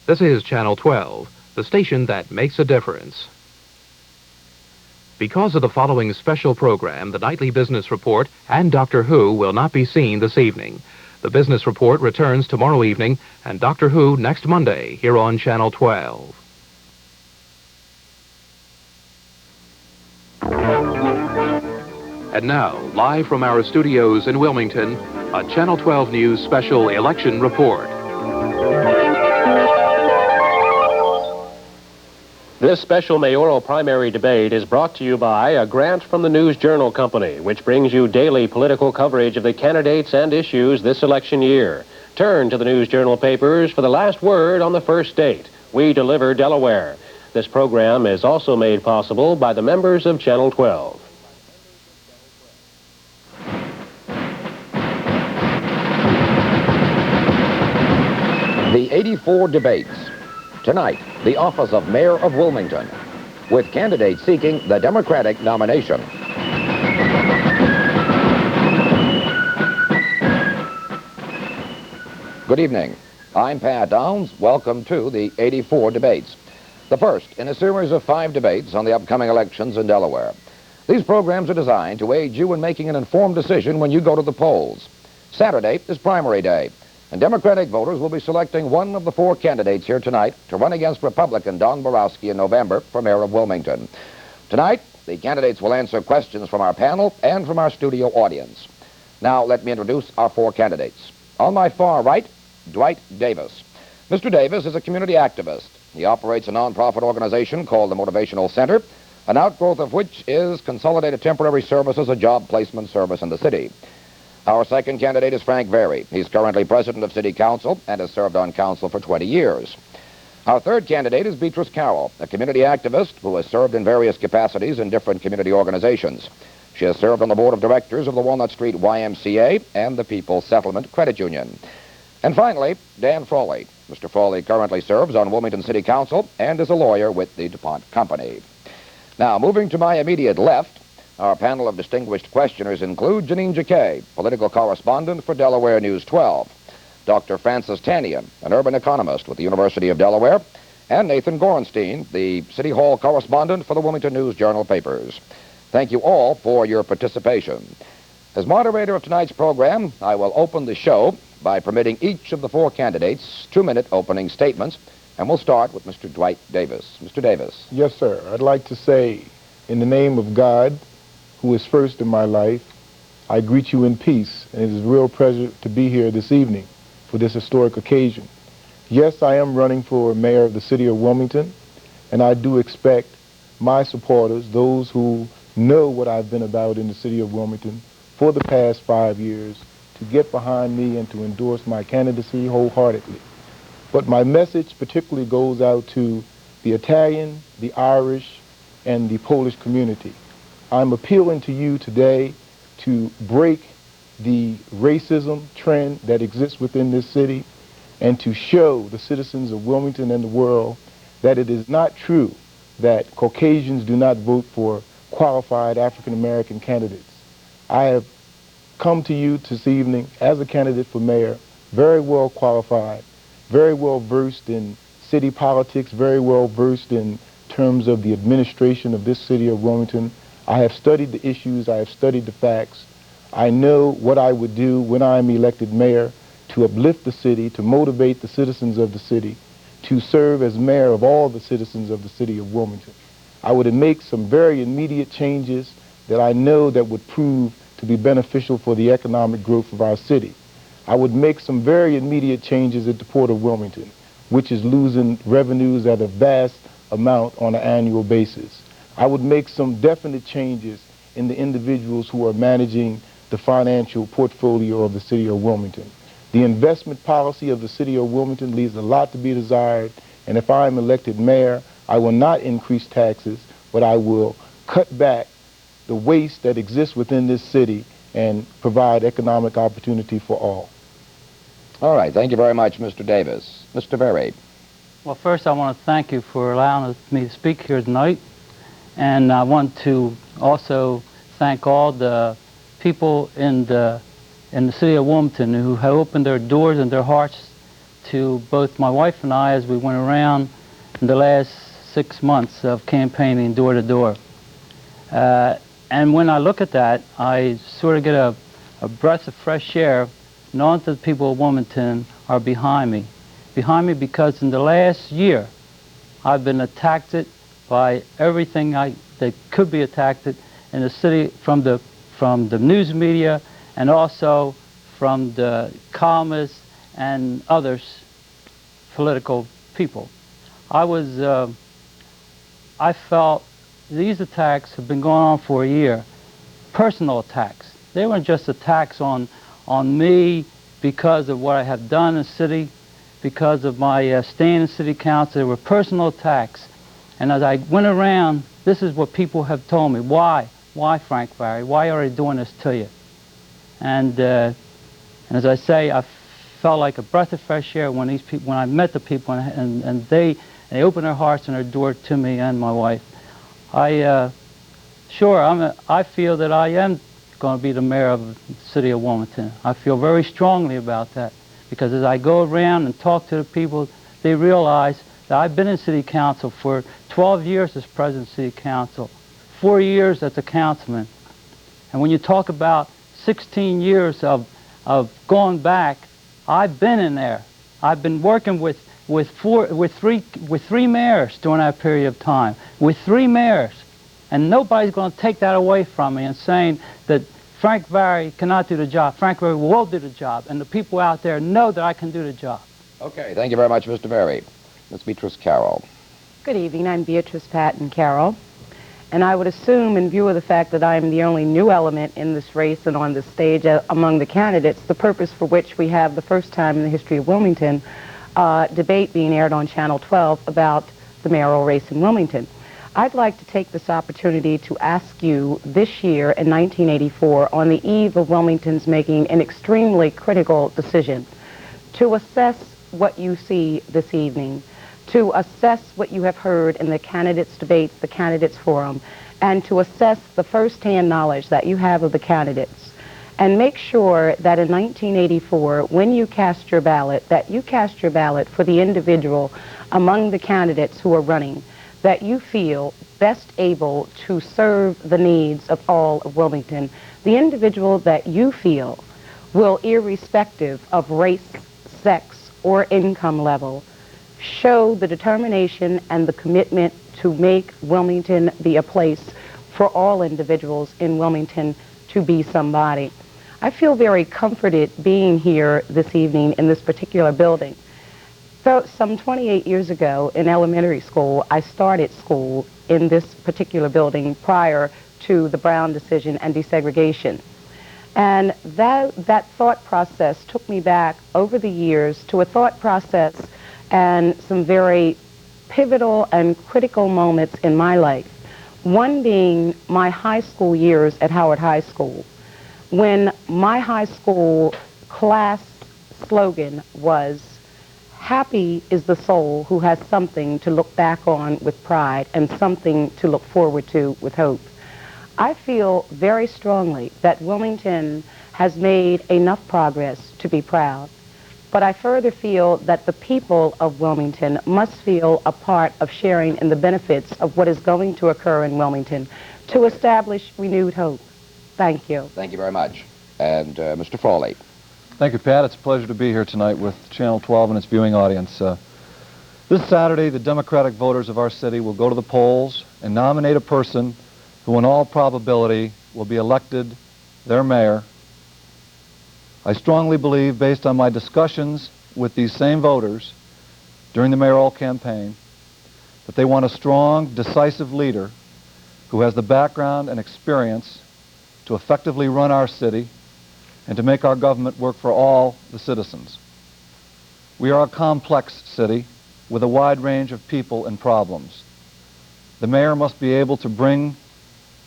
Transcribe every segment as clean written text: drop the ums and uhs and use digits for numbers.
This is Channel 12, the station that makes a difference. Because of the following special program, the Nightly Business Report and Doctor Who will not be seen this evening. The Business Report returns tomorrow evening and Doctor Who next Monday here on Channel 12. And now, live from our studios in Wilmington, a Channel 12 News special election report. This special mayoral primary debate is brought to you by a grant from the News Journal Company, which brings you daily political coverage of the candidates and issues this election year. Turn to the News Journal papers for the last word on the first date. We deliver Delaware. This program is also made possible by the members of Channel 12. The 84 debates. Tonight, the office of Mayor of Wilmington, with candidates seeking the Democratic nomination. Good evening. I'm Pat Downs. Welcome to the 84 debates, the first in a series of 5 debates on the upcoming elections in Delaware. These programs are designed to aid you in making an informed decision when you go to the polls. Saturday is primary day, and Democratic voters will be selecting one of the 4 candidates here tonight to run against Republican Don Borowski in November for mayor of Wilmington. Tonight, the candidates will answer questions from our panel and from our studio audience. Now, let me introduce our 4 candidates. On my far right, Dwight Davis. Mr. Davis is a community activist. He operates a nonprofit organization called the Motivational Center, an outgrowth of which is Consolidated Temporary Services, a job placement service in the city. Our second candidate is Frank Vari. He's currently president of City Council and has served on council for 20 years. Our third candidate is Beatrice Carroll, a community activist who has served in various capacities in different community organizations. She has served on the board of directors of the Walnut Street YMCA and the People's Settlement Credit Union. And finally, Dan Frawley. Mr. Frawley currently serves on Wilmington City Council and is a lawyer with the DuPont Company. Now, moving to my immediate left, our panel of distinguished questioners include Janine Jaquet, political correspondent for Delaware News 12, Dr. Francis Tannian, an urban economist with the University of Delaware, and Nathan Gorenstein, the City Hall correspondent for the Wilmington News Journal papers. Thank you all for your participation. As moderator of tonight's program, I will open the show by permitting each of the 4 candidates 2-minute opening statements, and we'll start with Mr. Dwight Davis. Mr. Davis. Yes, sir. I'd like to say, in the name of God, who is first in my life, I greet you in peace, and it is a real pleasure to be here this evening for this historic occasion. Yes, I am running for mayor of the city of Wilmington, and I do expect my supporters, those who know what I've been about in the city of Wilmington for the past 5 years, to get behind me and to endorse my candidacy wholeheartedly. But my message particularly goes out to the Italian, the Irish, and the Polish community. I'm appealing to you today to break the racism trend that exists within this city and to show the citizens of Wilmington and the world that it is not true that Caucasians do not vote for qualified African-American candidates. I have come to you this evening as a candidate for mayor, very well qualified, very well versed in city politics, very well versed in terms of the administration of this city of Wilmington. I have studied the issues, I have studied the facts. I know what I would do when I am elected mayor to uplift the city, to motivate the citizens of the city, to serve as mayor of all the citizens of the city of Wilmington. I would make some very immediate changes that I know that would prove to be beneficial for the economic growth of our city. I would make some very immediate changes at the Port of Wilmington, which is losing revenues at a vast amount on an annual basis. I would make some definite changes in the individuals who are managing the financial portfolio of the city of Wilmington. The investment policy of the city of Wilmington leaves a lot to be desired, and if I am elected mayor, I will not increase taxes, but I will cut back the waste that exists within this city and provide economic opportunity for all. All right, thank you very much, Mr. Davis. Mr. Vari. Well, first I want to thank you for allowing me to speak here tonight. And I want to also thank all the people in the city of Wilmington who have opened their doors and their hearts to both my wife and I as we went around in the last 6 months of campaigning door to door. And when I look at that, I sort of get a breath of fresh air, knowing that the people of Wilmington are behind me. Behind me because in the last year, I've been attacked by everything that could be attacked in the city, from the news media and also from the columnists and others, political people. I felt these attacks have been going on for a year. Personal attacks. They weren't just attacks on me because of what I have done in the city, because of my staying in city council. They were personal attacks. And as I went around, this is what people have told me. Why? Why, Frank Vari? Why are they doing this to you? And as I say, I felt like a breath of fresh air when I met the people, and they opened their hearts and their door to me and my wife. I feel that I am going to be the mayor of the city of Wilmington. I feel very strongly about that, because as I go around and talk to the people, they realize that I've been in city council for 12 years as president of city council, 4 years as a councilman. And when you talk about 16 years of going back, I've been in there. I've been working with three mayors during that period of time, with 3 mayors. And nobody's going to take that away from me and saying that Frank Vari cannot do the job. Frank Vari will do the job, and the people out there know that I can do the job. Okay, thank you very much, Mr. Vari. Ms. Beatrice Carroll. Good evening. I'm Beatrice Patton Carroll, and I would assume, in view of the fact that I'm the only new element in this race and on the stage among the candidates, the purpose for which we have the first time in the history of Wilmington debate being aired on Channel 12 about the mayoral race in Wilmington. I'd like to take this opportunity to ask you this year in 1984, on the eve of Wilmington's making an extremely critical decision, to assess what you see this evening, to assess what you have heard in the candidates' debates, the candidates' forum, and to assess the first-hand knowledge that you have of the candidates. And make sure that in 1984, when you cast your ballot, that you cast your ballot for the individual among the candidates who are running that you feel best able to serve the needs of all of Wilmington, the individual that you feel will, irrespective of race, sex, or income level, show the determination and the commitment to make Wilmington be a place for all individuals in Wilmington to be somebody. I feel very comforted being here this evening in this particular building. So some 28 years ago in elementary school, I started school in this particular building prior to the Brown decision and desegregation. And that thought process took me back over the years to a thought process and some very pivotal and critical moments in my life. One being my high school years at Howard High School, when my high school class slogan was, "Happy is the soul who has something to look back on with pride and something to look forward to with hope." I feel very strongly that Wilmington has made enough progress to be proud, but I further feel that the people of Wilmington must feel a part of sharing in the benefits of what is going to occur in Wilmington to establish renewed hope. Thank you. Thank you very much. And Mr. Frawley. Thank you, Pat. It's a pleasure to be here tonight with Channel 12 and its viewing audience. This Saturday, the Democratic voters of our city will go to the polls and nominate a person who, in all probability, will be elected their mayor. I strongly believe, based on my discussions with these same voters during the mayoral campaign, that they want a strong, decisive leader who has the background and experience to effectively run our city and to make our government work for all the citizens. We are a complex city with a wide range of people and problems. The mayor must be able to bring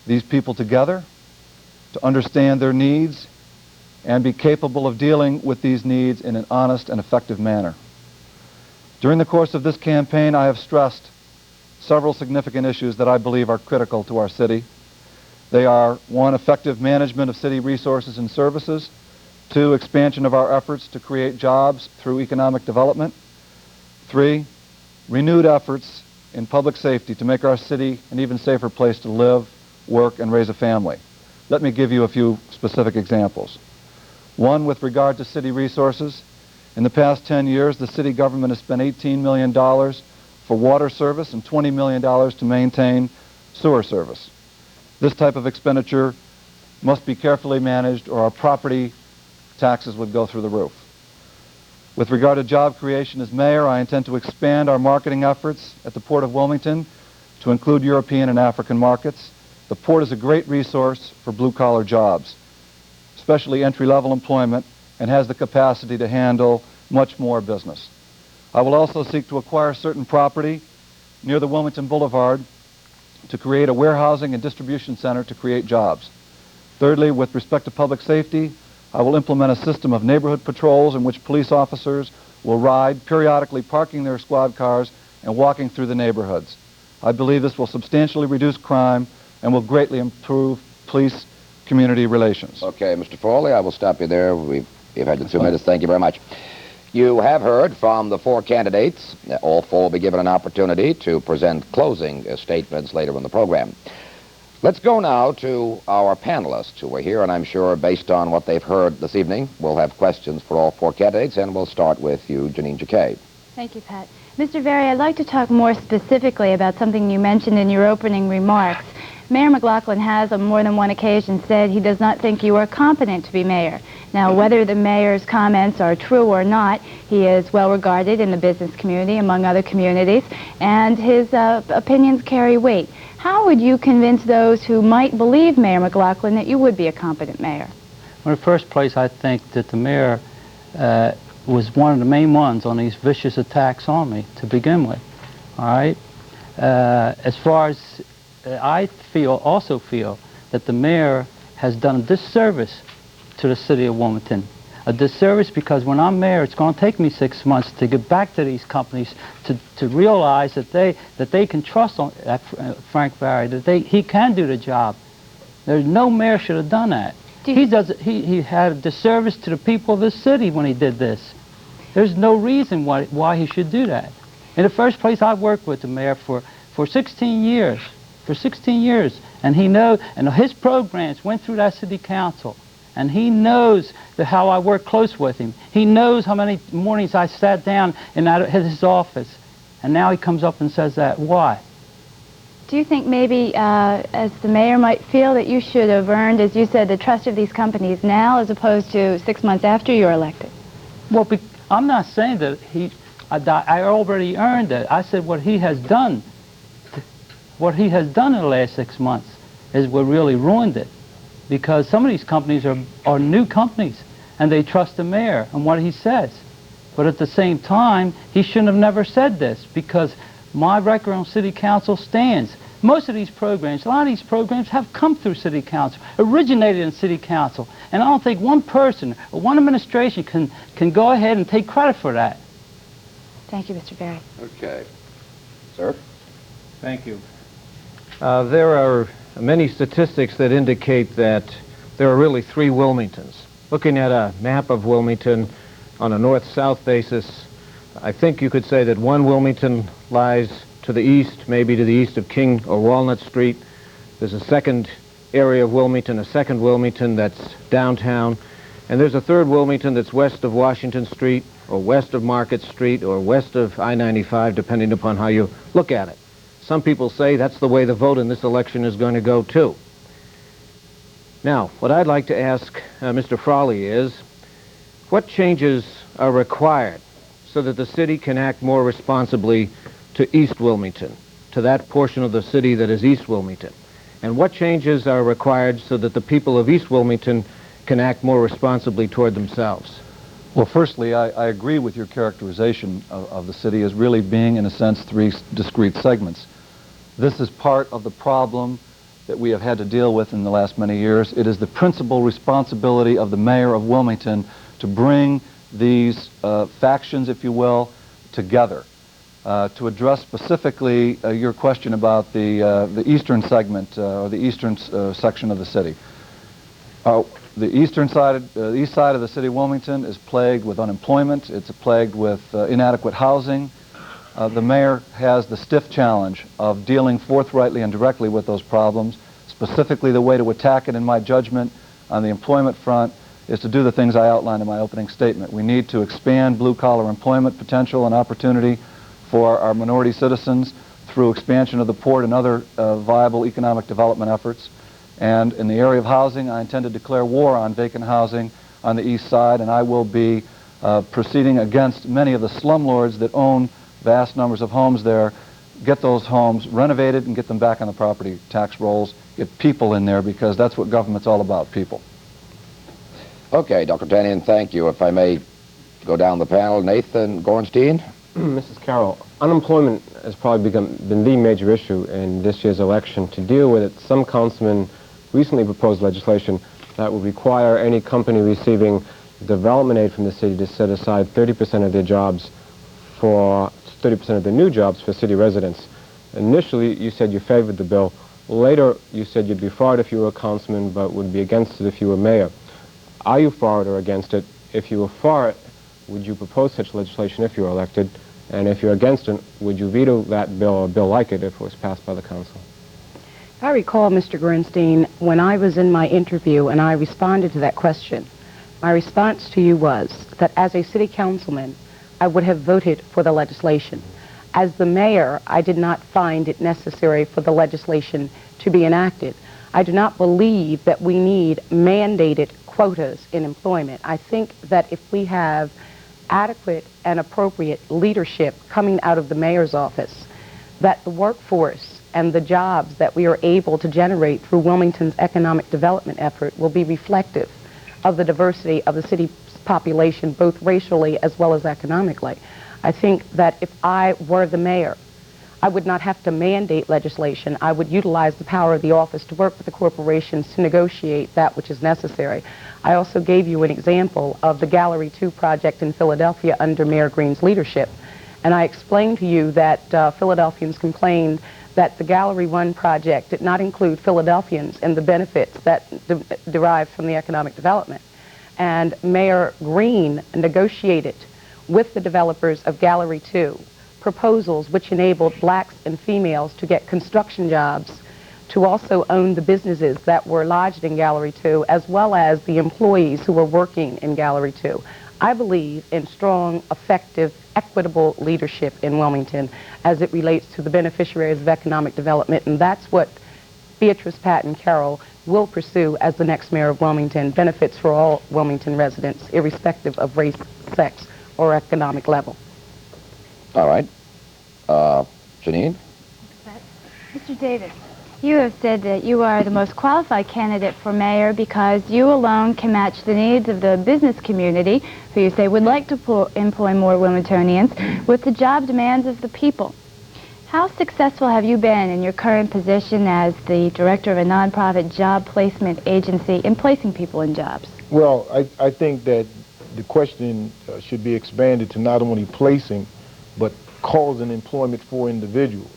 these people together, to understand their needs, and be capable of dealing with these needs in an honest and effective manner. During the course of this campaign, I have stressed several significant issues that I believe are critical to our city. They are, 1, effective management of city resources and services; 2, expansion of our efforts to create jobs through economic development. 3, renewed efforts in public safety to make our city an even safer place to live, work, and raise a family. Let me give you a few specific examples. 1, with regard to city resources. In the past 10 years, the city government has spent $18 million for water service and $20 million to maintain sewer service. This type of expenditure must be carefully managed or our property taxes would go through the roof. With regard to job creation as mayor, I intend to expand our marketing efforts at the Port of Wilmington to include European and African markets. The port is a great resource for blue-collar jobs, especially entry-level employment, and has the capacity to handle much more business. I will also seek to acquire certain property near the Wilmington Boulevard to create a warehousing and distribution center to create jobs. Thirdly, with respect to public safety, I will implement a system of neighborhood patrols in which police officers will ride, periodically parking their squad cars and walking through the neighborhoods. I believe this will substantially reduce crime and will greatly improve police-community relations. Okay, Mr. Frawley, I will stop you there. We've had you 2 minutes. Thank you very much. You have heard from the 4 candidates. All 4 will be given an opportunity to present closing statements later in the program. Let's go now to our panelists who are here, and I'm sure based on what they've heard this evening, we'll have questions for all 4 candidates, and we'll start with you, Janine Jaquet. Thank you, Pat. Mr. Vari, I'd like to talk more specifically about something you mentioned in your opening remarks. Mayor McLaughlin has on more than one occasion said he does not think you are competent to be mayor. Now, whether the mayor's comments are true or not, he is well regarded in the business community, among other communities, and his opinions carry weight. How would you convince those who might believe Mayor McLaughlin that you would be a competent mayor? Well, in the first place, I think that the mayor was one of the main ones on these vicious attacks on me to begin with. All right? As far as I also feel that the mayor has done a disservice to the city of Wilmington. A disservice because when I'm mayor, it's going to take me 6 months to get back to these companies to realize that they can trust on Frank Vari, that he can do the job. There's no mayor should have done that. He had a disservice to the people of this city when he did this. There's no reason why he should do that. In the first place, I worked with the mayor for 16 years. For 16 years, and he knows, and his programs went through that city council, and he knows how I work close with him. He knows how many mornings I sat down in his office, and now he comes up and says that. Why? Do you think maybe, as the mayor might feel, that you should have earned, as you said, the trust of these companies now as opposed to 6 months after you're elected? Well, I'm not saying that I already earned it. I said what he has done. What he has done in the last 6 months is what really ruined it. Because some of these companies are new companies, and they trust the mayor and what he says. But at the same time, he shouldn't have never said this, because my record on city council stands. Most of these programs, a lot of these programs have come through city council, originated in city council. And I don't think one person or one administration can go ahead and take credit for that. Thank you, Mr. Vari. Okay. Sir? Thank you. There are many statistics that indicate that there are really 3 Wilmingtons. Looking at a map of Wilmington on a north-south basis, I think you could say that one Wilmington lies to the east, maybe to the east of King or Walnut Street. There's a second area of Wilmington, a second Wilmington that's downtown, and there's a third Wilmington that's west of Washington Street or west of Market Street or west of I-95, depending upon how you look at it. Some people say that's the way the vote in this election is going to go, too. Now, what I'd like to ask Mr. Frawley is, what changes are required so that the city can act more responsibly to East Wilmington, to that portion of the city that is East Wilmington? And what changes are required so that the people of East Wilmington can act more responsibly toward themselves? Well, firstly, I agree with your characterization of the city as really being, in a sense, 3 discrete segments. This is part of the problem that we have had to deal with in the last many years. It is the principal responsibility of the mayor of Wilmington to bring these factions, if you will, together. To address specifically your question about the eastern segment or the eastern section of the city. The east side of the city of Wilmington is plagued with unemployment. It's plagued with inadequate housing. The mayor has the stiff challenge of dealing forthrightly and directly with those problems. Specifically, the way to attack it, in my judgment, on the employment front, is to do the things I outlined in my opening statement. We need to expand blue-collar employment potential and opportunity for our minority citizens through expansion of the port and other viable economic development efforts. And in the area of housing, I intend to declare war on vacant housing on the east side, and I will be proceeding against many of the slumlords that own vast numbers of homes there. Get those homes renovated and get them back on the property tax rolls. Get people in there, because that's what government's all about, people. Okay, Dr. Tannian, thank you. If I may go down the panel, Nathan Gorenstein. Mrs. Carroll, unemployment has probably been the major issue in this year's election. To deal with it, some councilmen recently proposed legislation that would require any company receiving development aid from the city to set aside 30% of their jobs for 30% of the new jobs for city residents. Initially, you said you favored the bill. Later, you said you'd be for it if you were a councilman, but would be against it if you were mayor. Are you for it or against it? If you were for it, would you propose such legislation if you were elected? And if you're against it, would you veto that bill or a bill like it if it was passed by the council? I recall, Mr. Gorenstein, when I was in my interview and I responded to that question, my response to you was that as a city councilman, I would have voted for the legislation. As the mayor, I did not find it necessary for the legislation to be enacted. I do not believe that we need mandated quotas in employment. I think that if we have adequate and appropriate leadership coming out of the mayor's office, that the workforce and the jobs that we are able to generate through Wilmington's economic development effort will be reflective of the diversity of the city's population, both racially as well as economically. I think that if I were the mayor, I would not have to mandate legislation. I would utilize the power of the office to work with the corporations to negotiate that which is necessary. I also gave you an example of the Gallery 2 project in Philadelphia under Mayor Green's leadership. And I explained to you that Philadelphians complained that the Gallery 1 project did not include Philadelphians and the benefits that derived from the economic development. And Mayor Green negotiated with the developers of Gallery 2 proposals which enabled blacks and females to get construction jobs, to also own the businesses that were lodged in Gallery 2, as well as the employees who were working in Gallery 2. I believe in strong, effective, equitable leadership in Wilmington as it relates to the beneficiaries of economic development, and that's what Beatrice, Pat, and Carroll will pursue as the next mayor of Wilmington. Benefits for all Wilmington residents, irrespective of race, sex, or economic level. All right. Janine? Mr. Davis, you have said that you are the most qualified candidate for mayor because you alone can match the needs of the business community, who you say would like to employ more Wilmingtonians, with the job demands of the people. How successful have you been in your current position as the director of a nonprofit job placement agency in placing people in jobs? Well, I think that the question should be expanded to not only placing, but causing employment for individuals.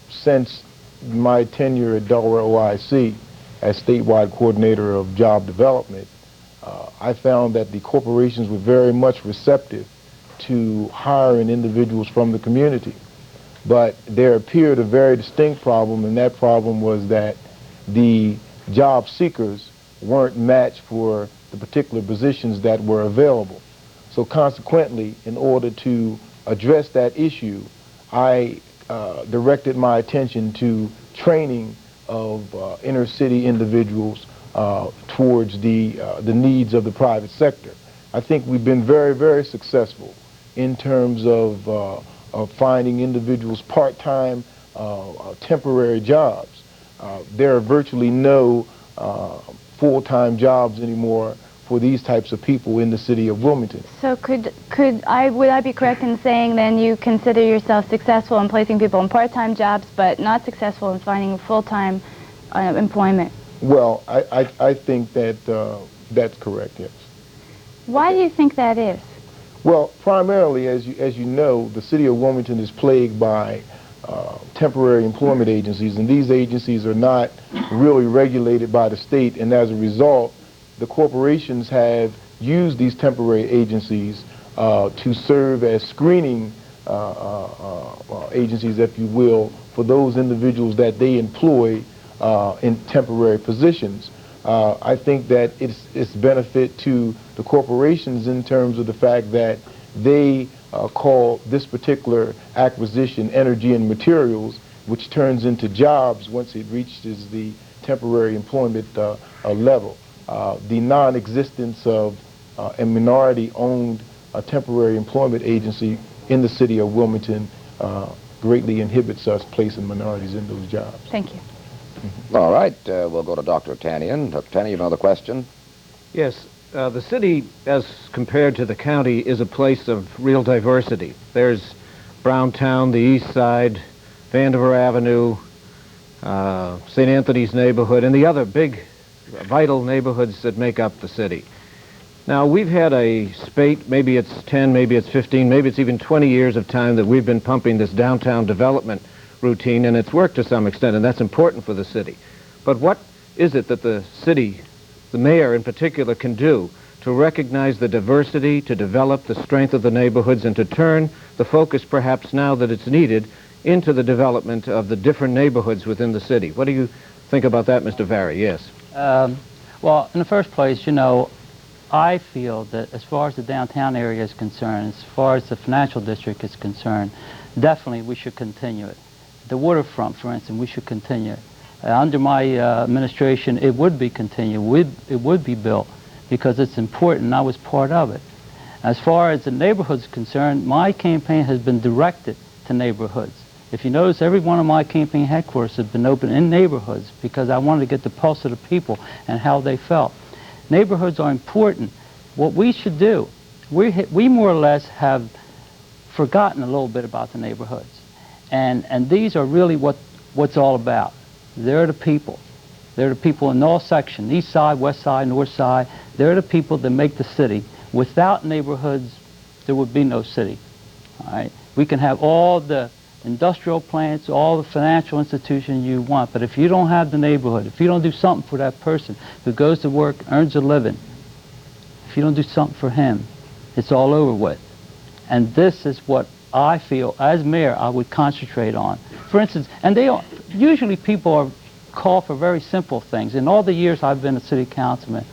Since my tenure at Delaware OIC as statewide coordinator of job development, I found that the corporations were very much receptive to hiring individuals from the community. But there appeared a very distinct problem, and that problem was that the job seekers weren't matched for the particular positions that were available. So consequently, in order to address that issue, I directed my attention to training of inner city individuals towards the needs of the private sector. I think we've been very, very successful in terms of finding individuals part-time, temporary jobs. There are virtually no full-time jobs anymore for these types of people in the city of Wilmington. So would I be correct in saying then you consider yourself successful in placing people in part-time jobs but not successful in finding full-time employment? Well, I think that that's correct, yes. Why do you think that is? Well, primarily, as you know, the city of Wilmington is plagued by temporary employment agencies, and these agencies are not really regulated by the state, and as a result, the corporations have used these temporary agencies to serve as screening agencies, if you will, for those individuals that they employ in temporary positions. I think that it's benefit to the corporations in terms of the fact that they call this particular acquisition energy and materials, which turns into jobs once it reaches the temporary employment level. The non-existence of a minority-owned temporary employment agency in the city of Wilmington greatly inhibits us placing minorities in those jobs. Thank you. All right, we'll go to Dr. Tannian. Dr. Tannian, you have another question? Yes, the city, as compared to the county, is a place of real diversity. There's Browntown, the East Side, Vandiver Avenue, St. Anthony's neighborhood, and the other big, vital neighborhoods that make up the city. Now, we've had a spate, maybe it's 10, maybe it's 15, maybe it's even 20 years of time that we've been pumping this downtown development routine, and it's worked to some extent, and that's important for the city. But what is it that the city, the mayor in particular, can do to recognize the diversity, to develop the strength of the neighborhoods, and to turn the focus, perhaps now that it's needed, into the development of the different neighborhoods within the city? What do you think about that, Mr. Vari? Yes. Well, in the first place, you know, I feel that as far as the downtown area is concerned, as far as the financial district is concerned, definitely we should continue it. The waterfront, for instance, we should continue it. Under my administration, it would be continued. It would be built because it's important, and I was part of it. As far as the neighborhoods concerned, my campaign has been directed to neighborhoods. If you notice, every one of my campaign headquarters has been open in neighborhoods because I wanted to get the pulse of the people and how they felt. Neighborhoods are important. What we should do, we more or less have forgotten a little bit about the neighborhoods. And these are really what's all about. They're the people. They're the people in all sections, east side, west side, north side. They're the people that make the city. Without neighborhoods, there would be no city. All right? We can have all the industrial plants, all the financial institutions you want, but if you don't have the neighborhood, if you don't do something for that person who goes to work, earns a living, if you don't do something for him, it's all over with. And this is what I feel, as mayor, I would concentrate on. For instance, and usually people call for very simple things. In all the years I've been a city councilman,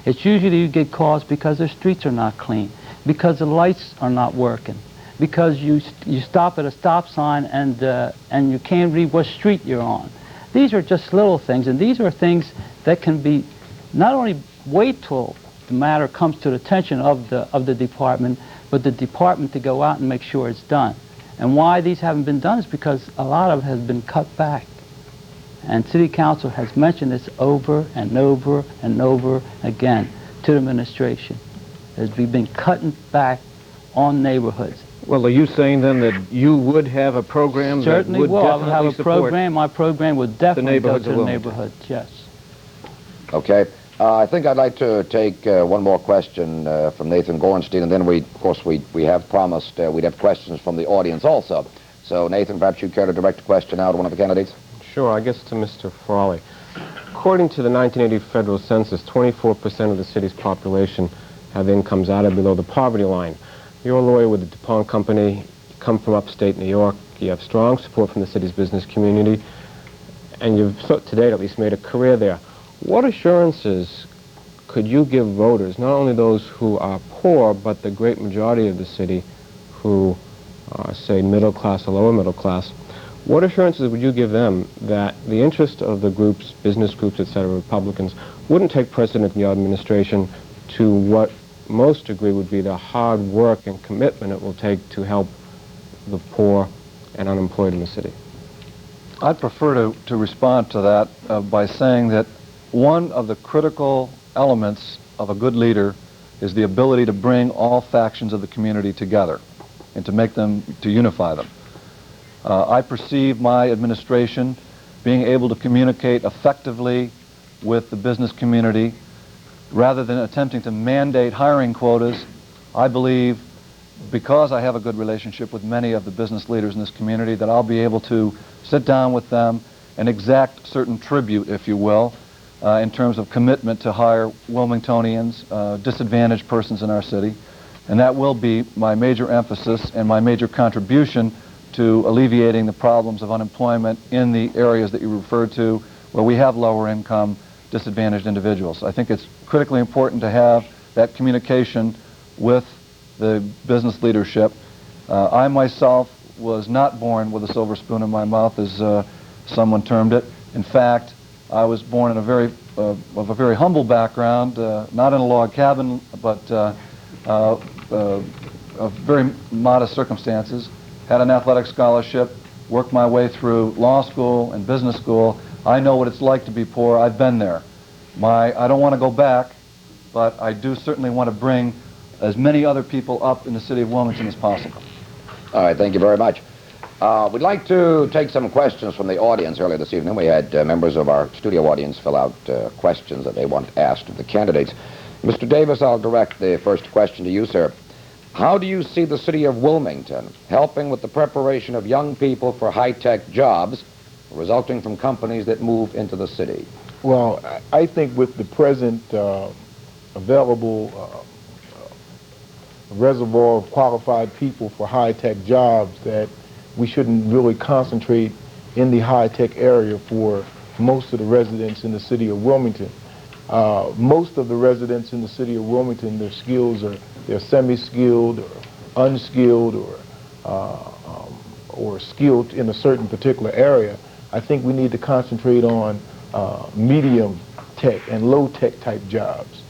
it's usually you get calls because the streets are not clean, because the lights are not working, because you stop at a stop sign and you can't read what street you're on. These are just little things, and these are things that can be not only wait till the matter comes to the attention of the department, but the department to go out and make sure it's done. And why these haven't been done is because a lot of it has been cut back. And City Council has mentioned this over and over and over again to the administration, as we've been cutting back on neighborhoods. Well, are you saying then that you would have a program Certainly that would will. definitely I would have a support program. My program would definitely go to the Wilmington? neighborhoods, yes. Okay. I think I'd like to take one more question from Nathan Gorenstein, and then of course, we have promised we'd have questions from the audience also. So, Nathan, perhaps you'd care to direct a question now to one of the candidates? Sure, I guess to Mr. Frawley. According to the 1980 federal census, 24% of the city's population have incomes at or below the poverty line. You're a lawyer with the DuPont Company. You come from upstate New York. You have strong support from the city's business community, and you've, to date at least, made a career there. What assurances could you give voters, not only those who are poor, but the great majority of the city who are, say, middle class or lower middle class, what assurances would you give them that the interest of the groups, business groups, etc., Republicans, wouldn't take precedent in your administration to what most agree would be the hard work and commitment it will take to help the poor and unemployed in the city? I'd prefer to respond to that by saying that one of the critical elements of a good leader is the ability to bring all factions of the community together and to unify them. I perceive my administration being able to communicate effectively with the business community. Rather than attempting to mandate hiring quotas, I believe because I have a good relationship with many of the business leaders in this community, that I'll be able to sit down with them and exact certain tribute, if you will, in terms of commitment to hire Wilmingtonians, disadvantaged persons in our city. And that will be my major emphasis and my major contribution to alleviating the problems of unemployment in the areas that you referred to, where we have lower income, disadvantaged individuals. I think it's critically important to have that communication with the business leadership. I myself was not born with a silver spoon in my mouth, as someone termed it. In fact, I was born in of a very humble background, not in a log cabin, but of very modest circumstances. Had an athletic scholarship, worked my way through law school and business school. I know what it's like to be poor. I've been there. I don't want to go back, but I do certainly want to bring as many other people up in the city of Wilmington as possible. All right, thank you very much. We'd like to take some questions from the audience. Earlier this evening, we had members of our studio audience fill out questions that they want asked of the candidates. Mr. Davis, I'll direct the first question to you, sir. How do you see the city of Wilmington helping with the preparation of young people for high-tech jobs resulting from companies that move into the city? Well, I think with the present available reservoir of qualified people for high-tech jobs, that we shouldn't really concentrate in the high-tech area for most of the residents in the city of Wilmington. Most of the residents in the city of Wilmington, their skills are they're semi-skilled or unskilled or skilled in a certain particular area. I think we need to concentrate on medium tech and low tech type jobs.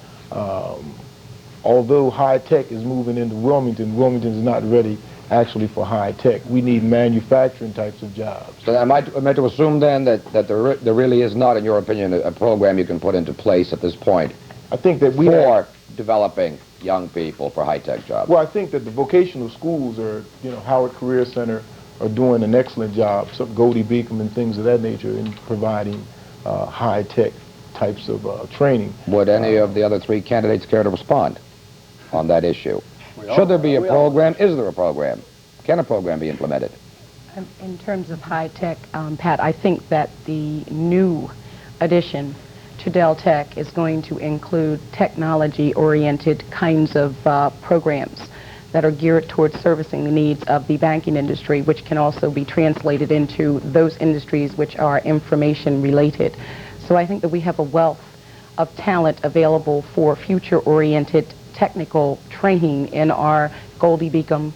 Although high tech is moving into Wilmington, Wilmington is not ready actually for high tech. We need manufacturing types of jobs. So am I meant to assume then that there really is not, in your opinion, a program you can put into place at this point? I think that for developing young people for high-tech jobs. Well, I think that the vocational schools are, Howard Career Center are doing an excellent job, some Goldie Beacom and things of that nature in providing high-tech types of training. Would any of the other three candidates care to respond on that issue? Should there be a program? Is there a program? Can a program be implemented? In terms of high-tech, Pat, I think that the new addition to Del Tech is going to include technology-oriented kinds of programs that are geared towards servicing the needs of the banking industry, which can also be translated into those industries which are information-related. So I think that we have a wealth of talent available for future-oriented technical training in our Goldie Beacom,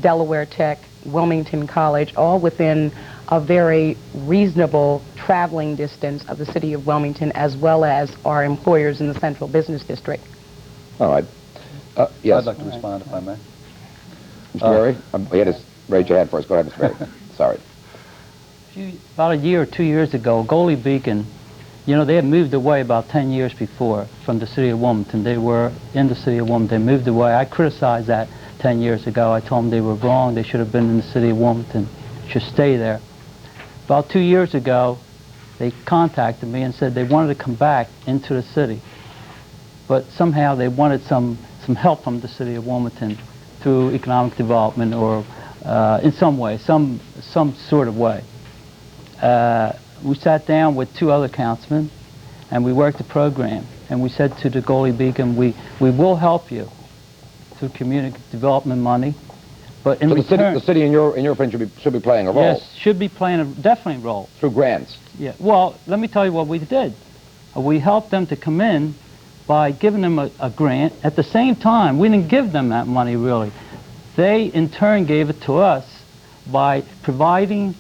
Delaware Tech, Wilmington College, all within a very reasonable traveling distance of the city of Wilmington, as well as our employers in the Central Business District. All right. Yes. I'd like to respond, if I may. Mr. Vari? You had to raise your hand first. Go ahead, Mr. Vari. Sorry. About a year or 2 years ago, Goldie Beacom, they had moved away about 10 years before from the city of Wilmington. They were in the city of Wilmington. They moved away. I criticized that 10 years ago. I told them they were wrong. They should have been in the city of Wilmington. Should stay there. About 2 years ago, they contacted me and said they wanted to come back into the city. But somehow they wanted some help from the city of Wilmington through economic development or in some way, some sort of way. We sat down with two other councilmen and we worked the program. And we said to the Goldie Beacom, we will help you through community development money. But in return, the city in your opinion should be playing a role. Yes, should be playing definitely a role. Through grants. Yeah. Well, let me tell you what we did. We helped them to come in by giving them a grant. At the same time, we didn't give them that money really. They in turn gave it to us by providing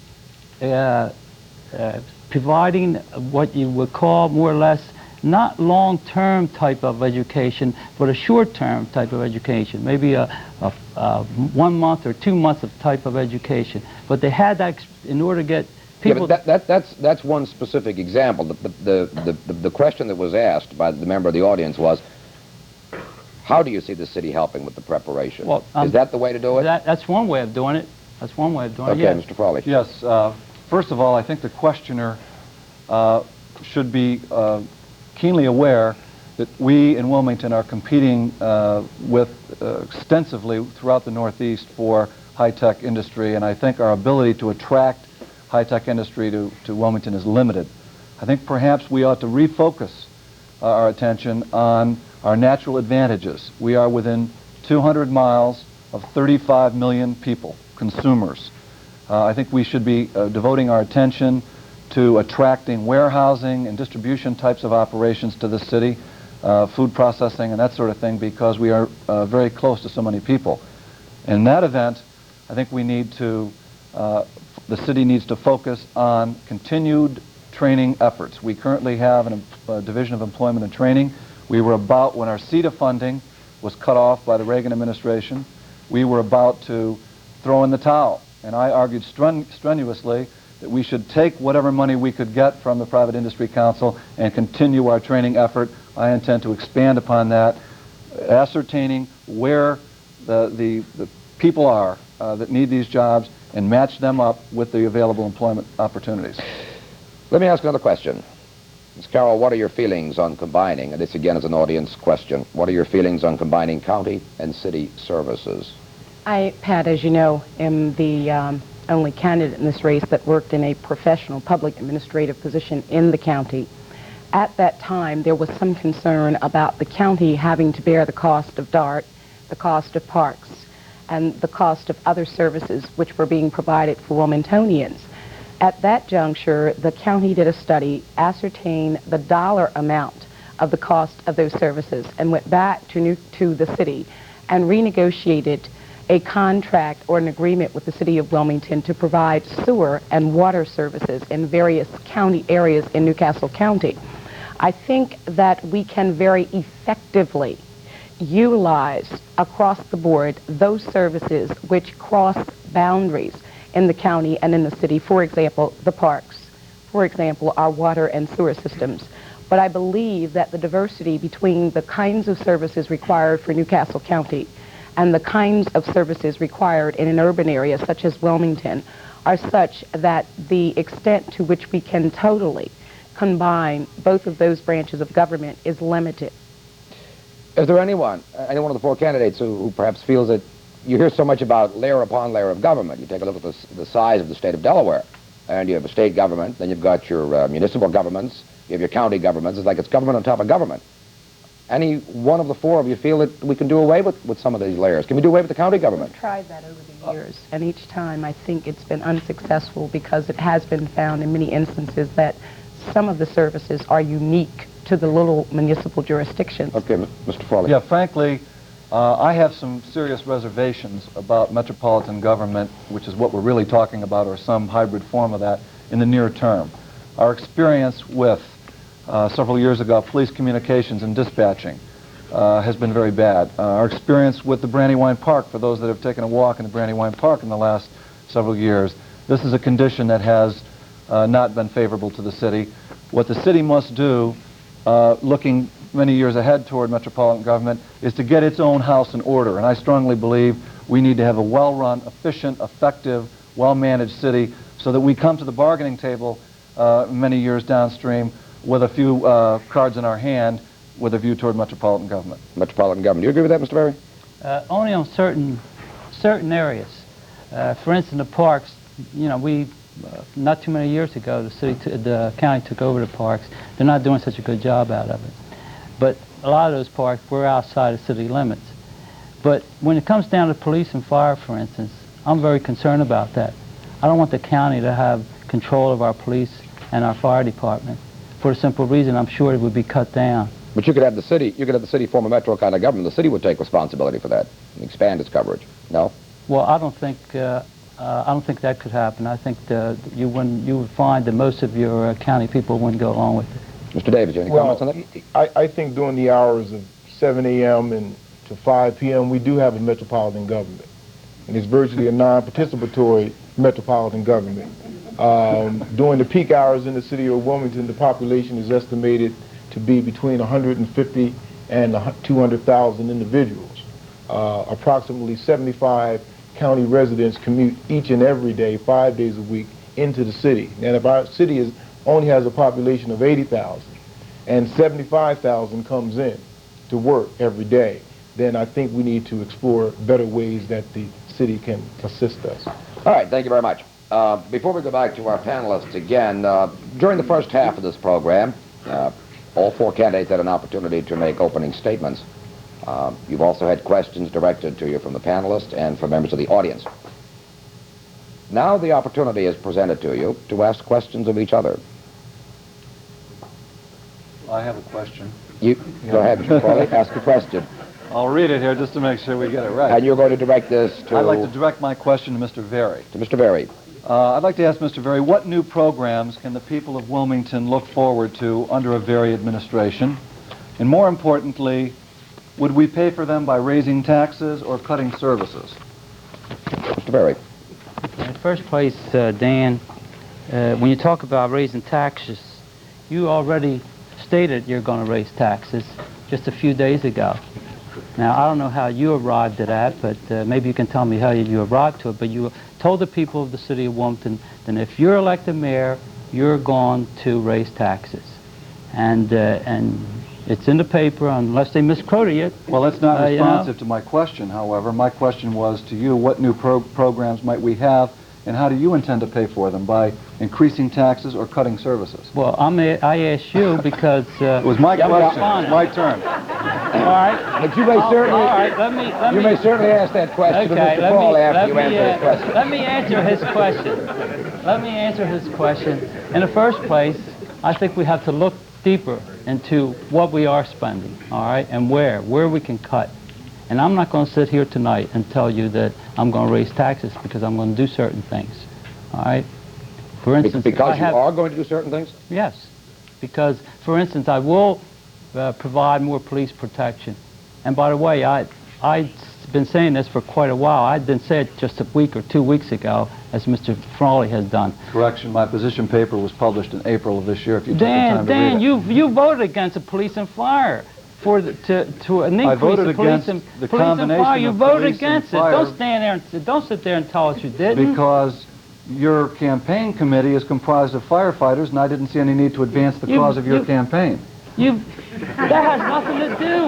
what you would call more or less not long-term type of education, but a short-term type of education, maybe a 1 month or 2 months of type of education. But they had that in order to get people. Yeah, but that's one specific example. The question that was asked by the member of the audience was, how do you see the city helping with the preparation? Well, is that the way to do it? That's one way of doing it. That's one way of doing it. Okay, Yes. Mr. Frawley. Yes. First of all, I think the questioner should be keenly aware that we in Wilmington are competing extensively throughout the Northeast for high-tech industry, and I think our ability to attract high-tech industry to Wilmington is limited. I think perhaps we ought to refocus our attention on our natural advantages. We are within 200 miles of 35 million people, consumers. I think we should be devoting our attention to attracting warehousing and distribution types of operations to the city, food processing and that sort of thing, because we are very close to so many people. In that event, I think we need to, the city needs to focus on continued training efforts. We currently have a Division of Employment and Training. We were about, when our CETA funding was cut off by the Reagan administration, we were about to throw in the towel. And I argued strenuously that we should take whatever money we could get from the Private Industry Council and continue our training effort. I intend to expand upon that, ascertaining where the people are that need these jobs and match them up with the available employment opportunities. Let me ask another question. Ms. Carroll, what are your feelings on combining, and this again is an audience question, what are your feelings on combining county and city services? I, Pat, as you know, am the only candidate in this race that worked in a professional public administrative position in the county. At that time, there was some concern about the county having to bear the cost of DART, the cost of parks, and the cost of other services which were being provided for Wilmingtonians. At that juncture, the county did a study, ascertained the dollar amount of the cost of those services, and went back to the city and renegotiated a contract or an agreement with the city of Wilmington to provide sewer and water services in various county areas in Newcastle County. I think that we can very effectively utilize across the board those services which cross boundaries in the county and in the city. For example, the parks. For example, our water and sewer systems. But I believe that the diversity between the kinds of services required for Newcastle County and the kinds of services required in an urban area such as Wilmington are such that the extent to which we can totally combine both of those branches of government is limited. Is there any one of the four candidates who perhaps feels that you hear so much about layer upon layer of government? You take a look at the size of the state of Delaware, and you have a state government, then you've got your municipal governments, you have your county governments. It's like it's government on top of government. Any one of the four of you feel that we can do away with some of these layers? Can we do away with the county government? We've tried that over the years, and each time I think it's been unsuccessful because it has been found in many instances that some of the services are unique to the little municipal jurisdictions. Okay, Mr. Frawley. Yeah, frankly, I have some serious reservations about metropolitan government, which is what we're really talking about, or some hybrid form of that, in the near term. Our experience with, several years ago, police communications and dispatching has been very bad. Our experience with the Brandywine Park, for those that have taken a walk in the Brandywine Park in the last several years, this is a condition that has not been favorable to the city. What the city must do, looking many years ahead toward metropolitan government, is to get its own house in order. And I strongly believe we need to have a well-run, efficient, effective, well-managed city so that we come to the bargaining table many years downstream with a few cards in our hand with a view toward metropolitan government. Metropolitan government. Do you agree with that, Mr. Vari? Only on certain areas. For instance, the parks, you know, we not too many years ago, the county took over the parks. They're not doing such a good job out of it. But a lot of those parks were outside of city limits. But when it comes down to police and fire, for instance, I'm very concerned about that. I don't want the county to have control of our police and our fire department for the simple reason I'm sure it would be cut down. But you could have the city form a metro kind of government. The city would take responsibility for that and expand its coverage. No? Well, I don't think that could happen. I think you would find that most of your county people wouldn't go along with it. Mr. Davis, you have any comments on that? I think during the hours of 7 a.m. and to 5 p.m. we do have a metropolitan government. And it's virtually a non-participatory metropolitan government. During the peak hours in the city of Wilmington, the population is estimated to be between 150 and 200,000 individuals. Approximately 75 county residents commute each and every day, 5 days a week, into the city. And if our city only has a population of 80,000, and 75,000 comes in to work every day, then I think we need to explore better ways that the city can assist us. All right, thank you very much. Before we go back to our panelists again, during the first half of this program, all four candidates had an opportunity to make opening statements. You've also had questions directed to you from the panelists and from members of the audience. Now the opportunity is presented to you to ask questions of each other. I have a question. Go ahead, Mr. Frawley, ask a question. I'll read it here just to make sure we get it right. And you're going to direct this to... I'd like to direct my question to Mr. Vari. To Mr. Vari. I'd like to ask Mr. Vari, what new programs can the people of Wilmington look forward to under a Vari administration? And more importantly, would we pay for them by raising taxes or cutting services? Mr. Vari. In the first place, Dan, when you talk about raising taxes, you already stated you're going to raise taxes just a few days ago. Now, I don't know how you arrived at that, but maybe you can tell me how you arrived to it. But you told the people of the city of Wilmington that if you're elected mayor, you're going to raise taxes. And it's in the paper, unless they misquoted it. Well, that's not responsive to my question, however. My question was to you, what new programs might we have, and how do you intend to pay for them? By increasing taxes or cutting services? Well, I asked you because... it was my question. My turn. All right. But you may certainly... All right, you may certainly ask that question okay, to Mr. Frawley after you answer his question. Let me answer his question. Let me answer his question. In the first place, I think we have to look deeper into what we are spending, all right, and where we can cut. And I'm not going to sit here tonight and tell you that I'm going to raise taxes because I'm going to do certain things, all right? For instance, because you are going to do certain things? Yes, because, for instance, I will provide more police protection. And by the way, I've been saying this for quite a while. I didn't say it just a week or 2 weeks ago, as Mr. Frawley has done. Correction, my position paper was published in April of this year, if you took the time to read it. you voted against the police and fire for an increase in police and fire. You voted against it. Don't stand there and don't sit there and tell us you didn't. Because your campaign committee is comprised of firefighters, and I didn't see any need to advance the cause of your campaign. That has nothing to do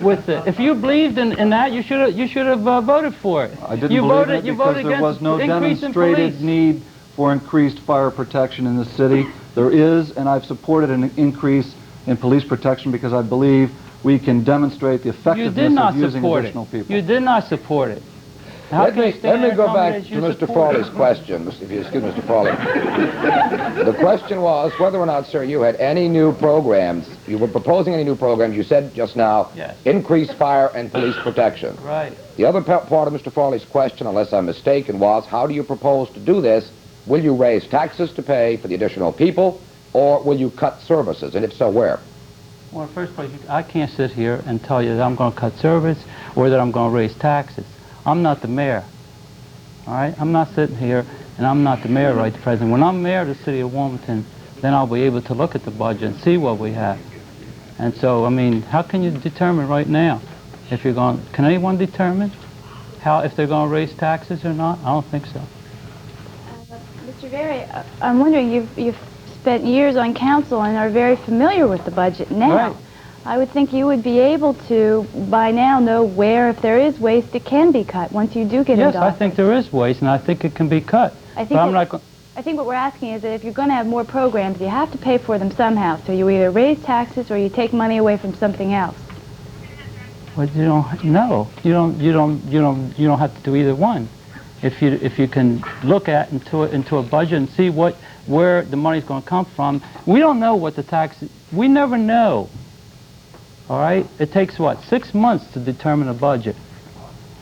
with it. If you believed in that, you should have voted for it. I didn't believe it because there was no demonstrated need for increased fire protection in the city. There is, and I've supported an increase in police protection because I believe we can demonstrate the effectiveness of using additional people. You did not support it. Let me go back to Mr. Frawley's question, if you excuse Mr. Frawley. The question was whether or not, sir, you had any new programs. You were proposing any new programs. You said just now, yes, increase fire and police protection. Right. The other part of Mr. Frawley's question, unless I'm mistaken, was how do you propose to do this? Will you raise taxes to pay for the additional people, or will you cut services? And if so, where? Well, in the first place, I can't sit here and tell you that I'm going to cut service or that I'm going to raise taxes. I'm not the mayor, all right? I'm not sitting here, and I'm not the mayor right at present. When I'm mayor of the city of Wilmington, then I'll be able to look at the budget and see what we have. And so, I mean, how can you determine right now if you're going, can anyone determine if they're going to raise taxes or not? I don't think so. Mr. Vari, I'm wondering, you've spent years on council and are very familiar with the budget now. Right. I would think you would be able to, by now, know where, if there is waste, it can be cut once you do get into office. Yes, I think there is waste, and I think it can be cut. I think what we're asking is that if you're going to have more programs, you have to pay for them somehow. So you either raise taxes or you take money away from something else. Well, you don't. No, you don't have to do either one. If you can look into a budget and see where the money's going to come from. We don't know what the taxes. We never know. All right? It takes, what, 6 months to determine a budget.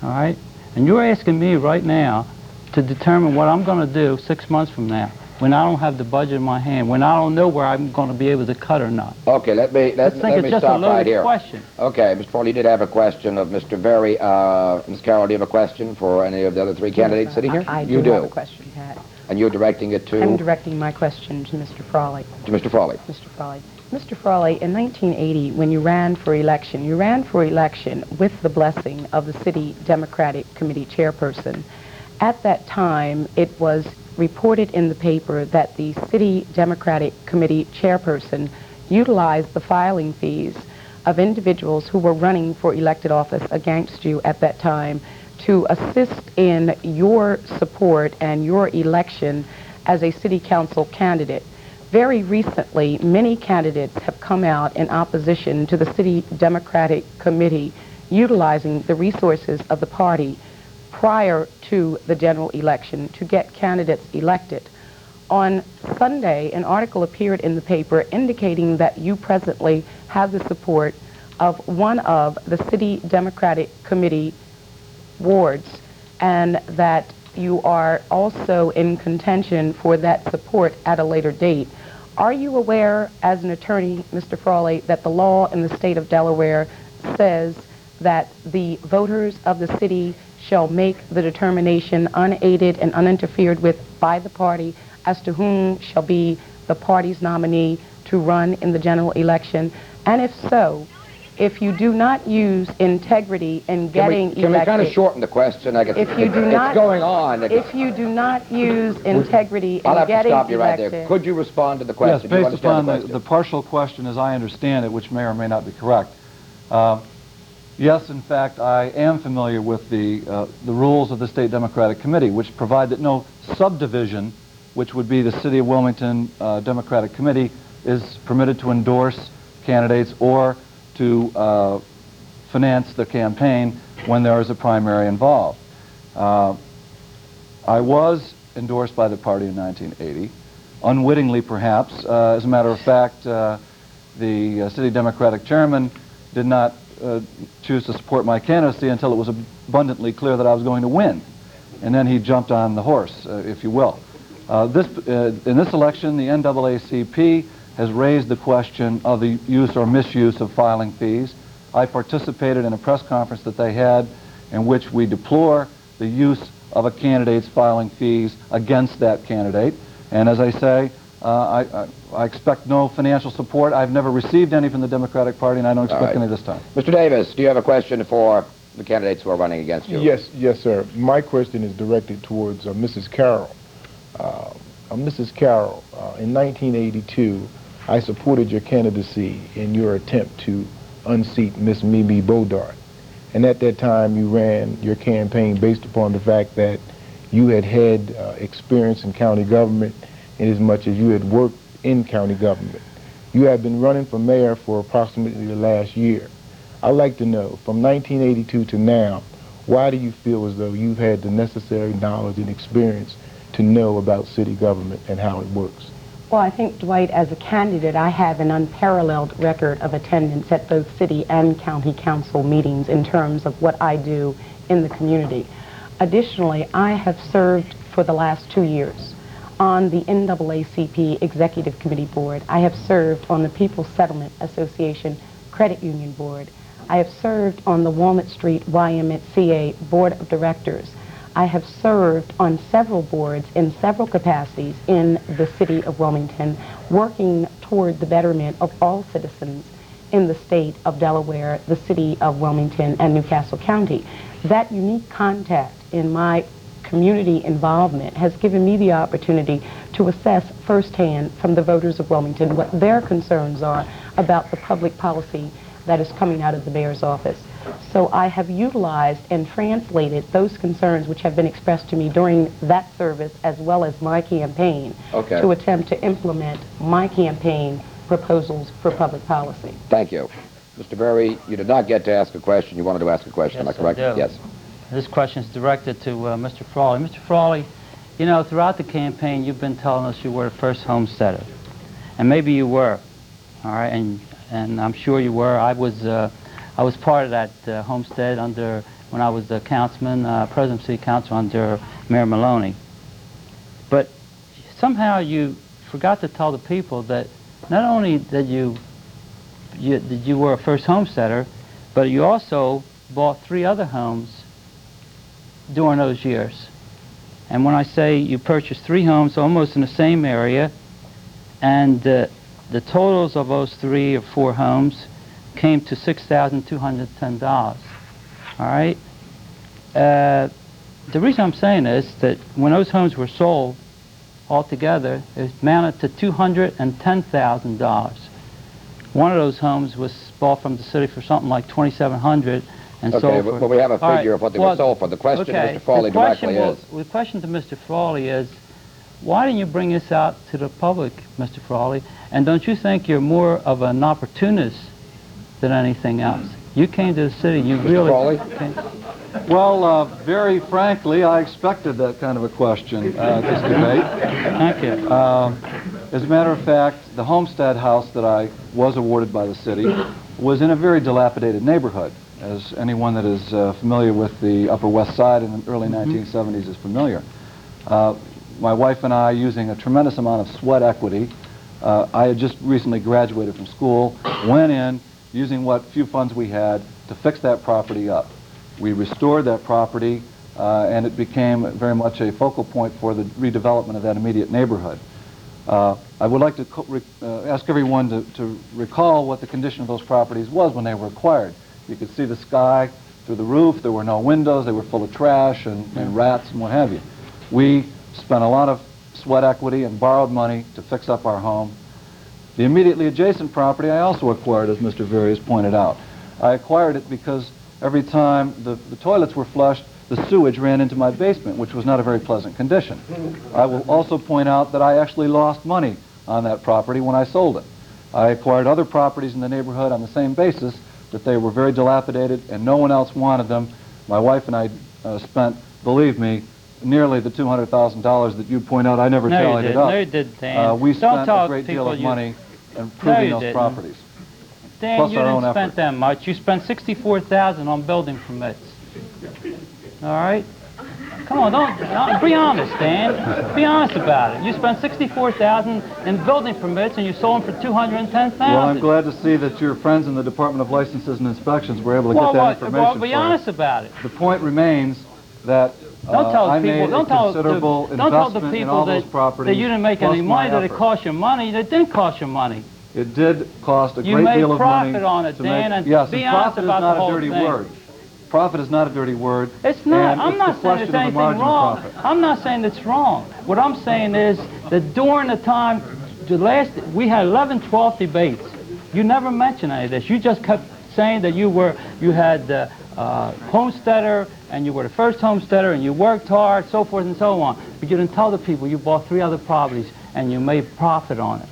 All right? And you're asking me right now to determine what I'm going to do 6 months from now when I don't have the budget in my hand, when I don't know where I'm going to be able to cut or not. Okay, let me stop right here. Question. Okay, Mr. Frawley, you did have a question of Mr. Vari. Ms. Carroll, do you have a question for any of the other three candidates sitting here? I do have a question, Pat. And you're directing it to? I'm directing my question to Mr. Frawley. To Mr. Frawley. Mr. Frawley. Mr. Frawley, in 1980, when you ran for election with the blessing of the City Democratic Committee chairperson. At that time, it was reported in the paper that the City Democratic Committee chairperson utilized the filing fees of individuals who were running for elected office against you at that time to assist in your support and your election as a city council candidate. Very recently, many candidates have come out in opposition to the City Democratic Committee utilizing the resources of the party prior to the general election to get candidates elected. On Sunday, an article appeared in the paper indicating that you presently have the support of one of the City Democratic Committee wards, and that you are also in contention for that support at a later date. Are you aware, as an attorney, Mr. Frawley, that the law in the state of Delaware says that the voters of the city shall make the determination unaided and uninterfered with by the party as to whom shall be the party's nominee to run in the general election? And if so, if you do not use integrity in getting elected... Can we kind of shorten the question? If you do not... It's going on. If you do not use integrity in getting elected... I'll have to stop you right there. Could you respond to the question? Yes, based upon the partial question, as I understand it, which may or may not be correct. Yes, in fact, I am familiar with the rules of the State Democratic Committee, which provide that no subdivision, which would be the City of Wilmington Democratic Committee, is permitted to endorse candidates or to finance the campaign when there is a primary involved. I was endorsed by the party in 1980, unwittingly perhaps. As a matter of fact, the City Democratic Chairman did not choose to support my candidacy until it was abundantly clear that I was going to win. And then he jumped on the horse, if you will. In this election, the NAACP has raised the question of the use or misuse of filing fees. I participated in a press conference that they had in which we deplore the use of a candidate's filing fees against that candidate. And as I say, I expect no financial support. I've never received any from the Democratic Party, and I don't expect any this time. Mr. Davis, do you have a question for the candidates who are running against you? Yes, sir. My question is directed towards Mrs. Carroll. Mrs. Carroll, in 1982, I supported your candidacy in your attempt to unseat Miss Mimi Bodart. And at that time, you ran your campaign based upon the fact that you had had experience in county government in as much as you had worked in county government. You have been running for mayor for approximately the last year. I'd like to know, from 1982 to now, why do you feel as though you've had the necessary knowledge and experience to know about city government and how it works? Well, I think, Dwight, as a candidate, I have an unparalleled record of attendance at both city and county council meetings in terms of what I do in the community. Additionally, I have served for the last 2 years on the NAACP Executive Committee Board. I have served on the People's Settlement Association Credit Union Board. I have served on the Walnut Street YMCA Board of Directors. I have served on several boards in several capacities in the city of Wilmington, working toward the betterment of all citizens in the state of Delaware, the city of Wilmington, and Newcastle County. That unique contact in my community involvement has given me the opportunity to assess firsthand from the voters of Wilmington what their concerns are about the public policy that is coming out of the mayor's office. So I have utilized and translated those concerns which have been expressed to me during that service as well as my campaign to attempt to implement my campaign proposals for public policy. Thank you. Mr. Vari, you did not get to ask a question. You wanted to ask a question, Yes, am I correct? I do. Yes. This question is directed to Mr. Frawley. Mr. Frawley, you know, throughout the campaign, you've been telling us you were the first homesteader. And maybe you were, all right, and I'm sure you were. I was part of that homestead when I was the councilman, president of city council under Mayor Maloney. But somehow you forgot to tell the people that not only that you were a first homesteader, but you also bought 3 other homes during those years. And when I say you purchased 3 homes almost in the same area, and the totals of those 3 or 4 homes came to $6,210. All right? The reason I'm saying this is that when those homes were sold altogether, it amounted to $210,000. One of those homes was bought from the city for something like $2,700 and sold Okay, for... but we have a All right, figure of what they well, were sold for. The question to okay, Mr. Frawley directly is... The question to Mr. Frawley is, why didn't you bring this out to the public, Mr. Frawley? And don't you think you're more of an opportunist than anything else? You came to the city, you Mr. really... Frawley? Well, very frankly, I expected that kind of a question at this debate. Thank you. As a matter of fact, the homestead house that I was awarded by the city was in a very dilapidated neighborhood. As anyone that is familiar with the Upper West Side in the early 1970s is familiar. My wife and I, using a tremendous amount of sweat equity, I had just recently graduated from school, went in, using what few funds we had, to fix that property up. We restored that property, and it became very much a focal point for the redevelopment of that immediate neighborhood. I would like to ask everyone to recall what the condition of those properties was when they were acquired. You could see the sky through the roof. There were no windows. They were full of trash and rats and what have you. We spent a lot of sweat equity and borrowed money to fix up our home. The immediately adjacent property I also acquired, as Mr. Vari has pointed out. I acquired it because every time the toilets were flushed, the sewage ran into my basement, which was not a very pleasant condition. I will also point out that I actually lost money on that property when I sold it. I acquired other properties in the neighborhood on the same basis, that they were very dilapidated and no one else wanted them. My wife and I spent, believe me, nearly the $200,000 that you point out. I never tallied it up. No, you did, Dan. We spent a great deal of money improving those properties. Dan, plus you our didn't own spend effort. that much. You spent $64,000 on building permits. All right? Come on, don't be honest, Dan. Be honest about it. You spent $64,000 in building permits and you sold them for $210,000. Well, I'm glad to see that your friends in the Department of Licenses and Inspections were able to get that information. Well, be honest about it. The point remains that I made a considerable investment in all those properties. That you didn't make any money, that it cost you money. That didn't cost you money. It did cost a You great made deal of money. profit on it, to Dan, make, and yes, be and honest profit is about not the a whole dirty thing. word. Profit is not a dirty word. It's not. And I'm not the saying question there's of the anything margin of wrong. profit. I'm not saying it's wrong. What I'm saying is that during the time, we had 11, 12 debates. You never mentioned any of this. You just kept saying that you had the homesteader, and you were the first homesteader, and you worked hard, so forth and so on. But you didn't tell the people you bought 3 other properties, and you made profit on it.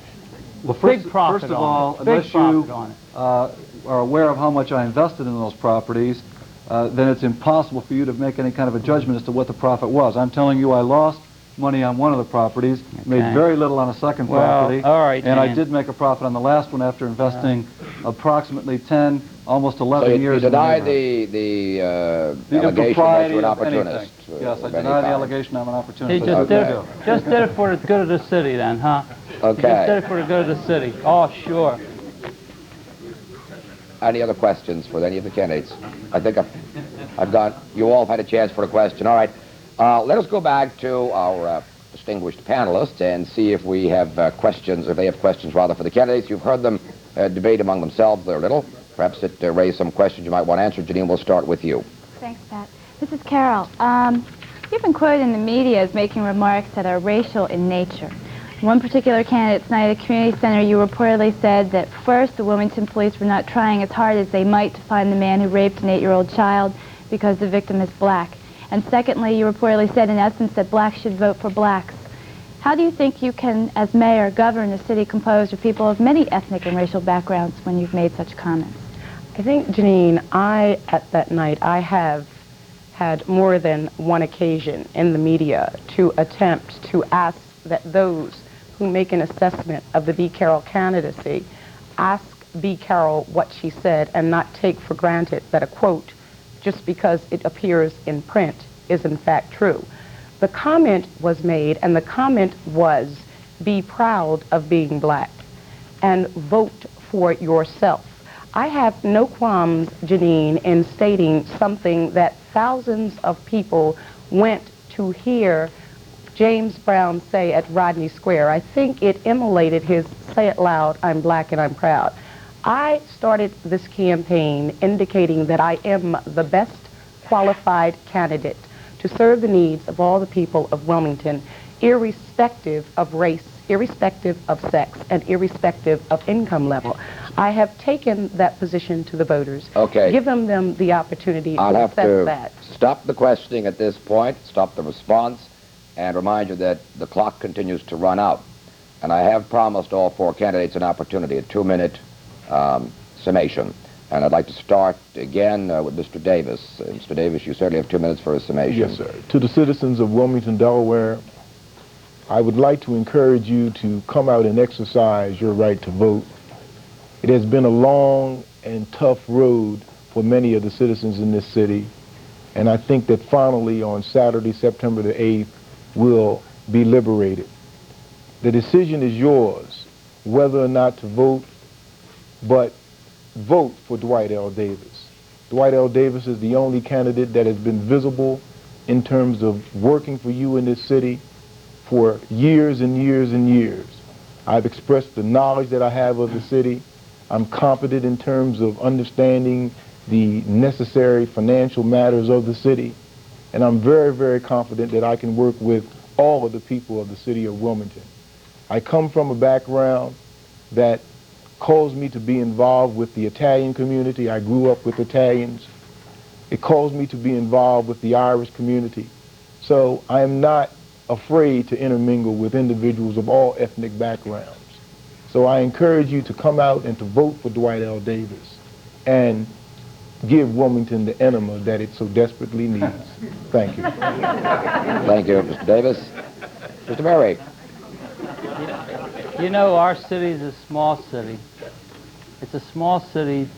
Well, Big profit first of all, on it. Big unless profit you on it. are aware of how much I invested in those properties, then it's impossible for you to make any kind of a judgment as to what the profit was. I'm telling you I lost money on one of the properties, made very little on a second property, all right, and Dan. I did make a profit on the last one after investing approximately 10, almost 11 So years. you deny the allegation that you're an opportunist. Yes, I of deny any the kind. allegation I'm an opportunist. He just did it for the good of the city then, huh? Okay. He just did it for the good of the city. Oh, sure. Any other questions for any of the candidates? I think I've got, you all have had a chance for a question. All right. Let us go back to our distinguished panelists and see if we have questions, if they have questions rather for the candidates. You've heard them debate among themselves there a little. Perhaps it raised some questions you might want answered. Janine, we'll start with you. Thanks, Pat. This is Carroll. You've been quoted in the media as making remarks that are racial in nature. One particular candidate's night at the community center, you reportedly said that first, the Wilmington police were not trying as hard as they might to find the man who raped an 8-year-old child because the victim is black. And secondly, you reportedly said, in essence, that blacks should vote for blacks. How do you think you can, as mayor, govern a city composed of people of many ethnic and racial backgrounds when you've made such comments? I think, Janine, at that night, I have had more than one occasion in the media to attempt to ask that those who make an assessment of the B. Carroll candidacy ask B. Carroll what she said and not take for granted that a quote, just because it appears in print, is in fact true. The comment was made, and the comment was, be proud of being black and vote for yourself. I have no qualms, Janine, in stating something that thousands of people went to hear James Brown say at Rodney Square. I think it emulated his "Say it loud, I'm black and I'm proud." I started this campaign indicating that I am the best qualified candidate to serve the needs of all the people of Wilmington, irrespective of race irrespective of sex and irrespective of income level. I have taken that position to the voters. Okay. Given them the opportunity I'll to have assess to that. stop the questioning at this point, stop the response, and remind you that the clock continues to run out. And I have promised all four candidates an opportunity, a 2-minute summation. And I'd like to start again with Mr. Davis. Mr. Davis, you certainly have 2 minutes for a summation. Yes, sir. To the citizens of Wilmington, Delaware, I would like to encourage you to come out and exercise your right to vote. It has been a long and tough road for many of the citizens in this city, and I think that finally on Saturday, September the 8th, we'll be liberated. The decision is yours, whether or not to vote, but vote for Dwight L. Davis. Dwight L. Davis is the only candidate that has been visible in terms of working for you in this city for years and years and years. I've expressed the knowledge that I have of the city. I'm competent in terms of understanding the necessary financial matters of the city. And I'm very, very confident that I can work with all of the people of the city of Wilmington. I come from a background that caused me to be involved with the Italian community. I grew up with Italians. It caused me to be involved with the Irish community. So I am not afraid to intermingle with individuals of all ethnic backgrounds. So I encourage you to come out and to vote for Dwight L. Davis and give Wilmington the enema that it so desperately needs. Thank you. Thank you, Mr. Davis. Mr. Vari. You know, our city is a small city. It's a small city,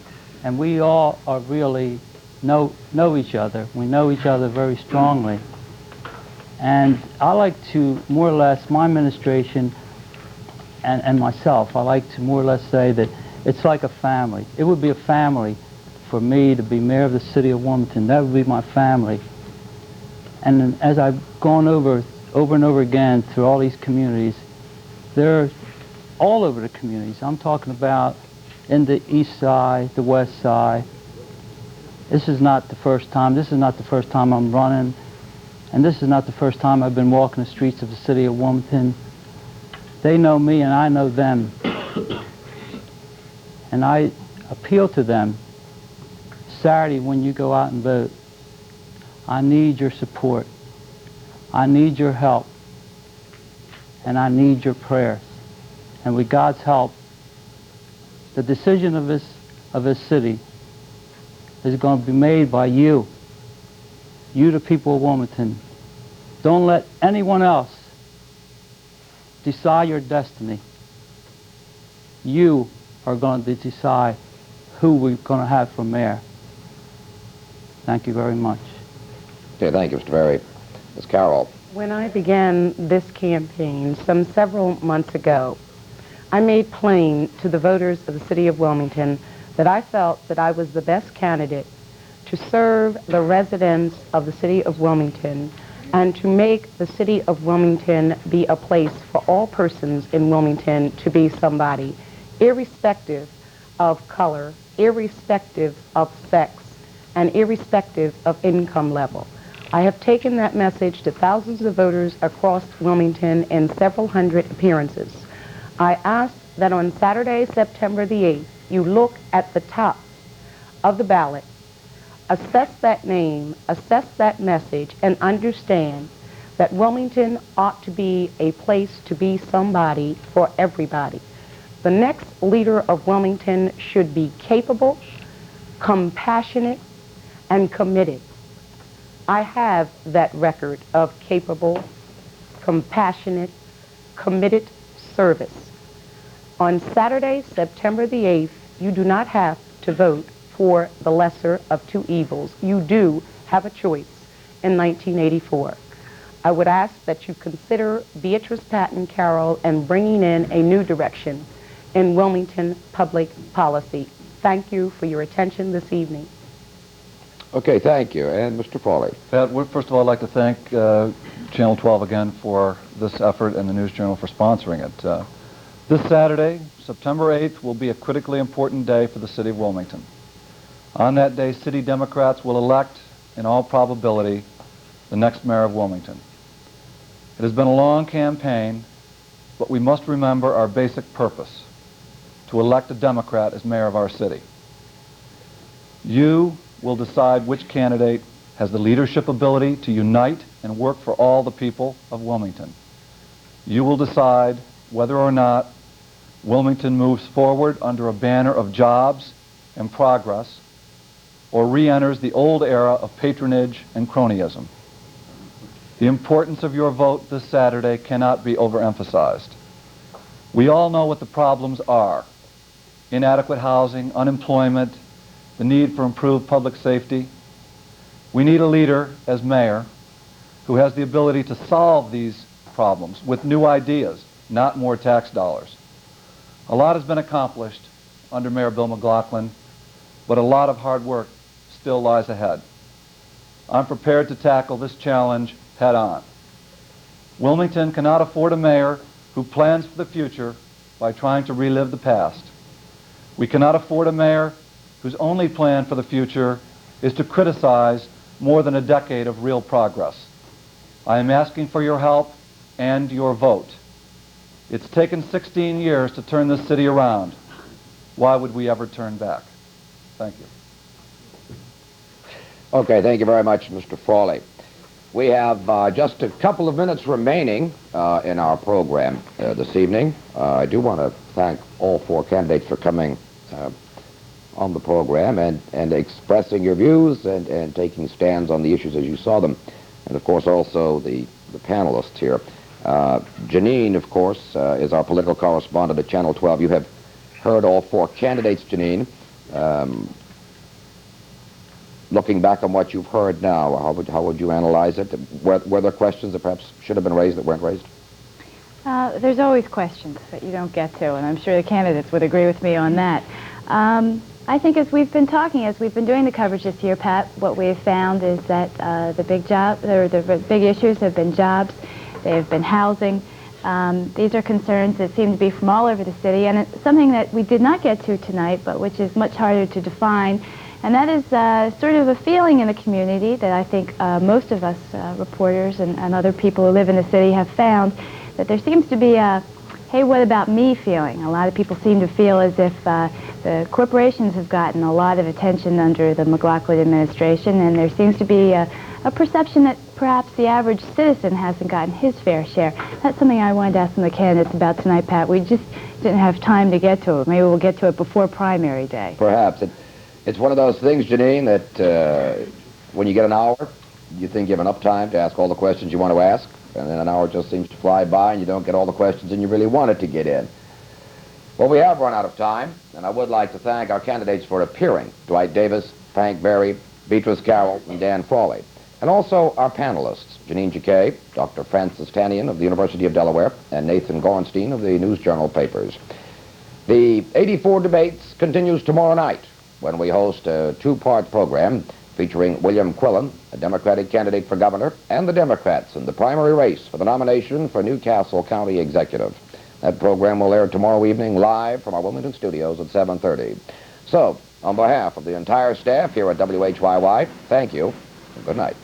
and we all are really know each other. We know each other very strongly. And I like to more or less, my administration and myself, I like to more or less say that it's like a family. It would be a family for me to be mayor of the city of Wilmington. That would be my family. And as I've gone over and over again through all these communities, they're all over the communities. I'm talking about in the east side, the west side. This is not the first time. This is not the first time I'm running. And this is not the first time I've been walking the streets of the city of Wilmington. They know me and I know them. And I appeal to them, Saturday when you go out and vote, I need your support. I need your help. And I need your prayers. And with God's help, the decision of this city is going to be made by you. You, the people of Wilmington. Don't let anyone else decide your destiny. You are going to decide who we're going to have for mayor. Thank you very much. Okay, thank you, Mr. Vari. Ms. Carroll. When I began this campaign several months ago, I made plain to the voters of the city of Wilmington that I felt that I was the best candidate to serve the residents of the city of Wilmington and to make the city of Wilmington be a place for all persons in Wilmington to be somebody, irrespective of color, irrespective of sex, and irrespective of income level. I have taken that message to thousands of voters across Wilmington in several hundred appearances. I ask that on Saturday, September the 8th, you look at the top of the ballot, assess that name, assess that message, and understand that Wilmington ought to be a place to be somebody for everybody. The next leader of Wilmington should be capable, compassionate, and committed. I have that record of capable, compassionate, committed service. On Saturday, September the 8th, you do not have to vote for the lesser of two evils. You do have a choice in 1984. I would ask that you consider Beatrice Patton Carroll and bringing in a new direction in Wilmington public policy. Thank you for your attention this evening. Okay, thank you. And Mr. Frawley. Pat, first of all, I'd like to thank Channel 12 again for this effort and the News Journal for sponsoring it. This Saturday, September 8th, will be a critically important day for the city of Wilmington. On that day, city Democrats will elect, in all probability, the next mayor of Wilmington. It has been a long campaign, but we must remember our basic purpose: to elect a Democrat as mayor of our city. You will decide which candidate has the leadership ability to unite and work for all the people of Wilmington. You will decide whether or not Wilmington moves forward under a banner of jobs and progress, or re-enters the old era of patronage and cronyism. The importance of your vote this Saturday cannot be overemphasized. We all know what the problems are: inadequate housing, unemployment, the need for improved public safety. We need a leader as mayor who has the ability to solve these problems with new ideas, not more tax dollars. A lot has been accomplished under Mayor Bill McLaughlin, but a lot of hard work still lies ahead. I'm prepared to tackle this challenge head on. Wilmington cannot afford a mayor who plans for the future by trying to relive the past. We cannot afford a mayor whose only plan for the future is to criticize more than a decade of real progress. I am asking for your help and your vote. It's taken 16 years to turn this city around. Why would we ever turn back? Thank you. Okay, thank you very much, Mr. Frawley. We have just a couple of minutes remaining in our program this evening. I do want to thank all four candidates for coming on the program and expressing your views and taking stands on the issues as you saw them. And, of course, also the panelists here. Janine, of course, is our political correspondent at Channel 12. You have heard all four candidates, Janine. Looking back on what you've heard now, how would you analyze it? Were there questions that perhaps should have been raised that weren't raised? There's always questions that you don't get to, and I'm sure the candidates would agree with me on that. I think as we've been talking, as we've been doing the coverage this year, Pat, what we've found is that the big issues have been jobs, they have been housing. These are concerns that seem to be from all over the city, and it's something that we did not get to tonight, but which is much harder to define, and that is sort of a feeling in the community that I think most of us reporters and other people who live in the city have found, that there seems to be a hey, what about me feeling. A lot of people seem to feel as if the corporations have gotten a lot of attention under the McLaughlin administration, and there seems to be a perception that perhaps the average citizen hasn't gotten his fair share. That's something I wanted to ask some of the candidates about tonight, Pat. We just didn't have time to get to it. Maybe we'll get to it before primary day. Perhaps. It's one of those things, Janine, that when you get an hour, you think you have enough time to ask all the questions you want to ask, and then an hour just seems to fly by and you don't get all the questions and you really wanted to get in. Well, we have run out of time, and I would like to thank our candidates for appearing: Dwight Davis, Frank Vari, Beatrice, Carroll, and Dan Frawley. And also our panelists: Janine Jaquet, Dr. Francis Tannian of the University of Delaware, and Nathan Gorenstein of the News Journal papers. The 84 debates continues tomorrow night when we host a two-part program featuring William Quillen, a Democratic candidate for governor, and the Democrats in the primary race for the nomination for Newcastle County Executive. That program will air tomorrow evening live from our Wilmington studios at 7:30. So, on behalf of the entire staff here at WHYY, thank you and good night.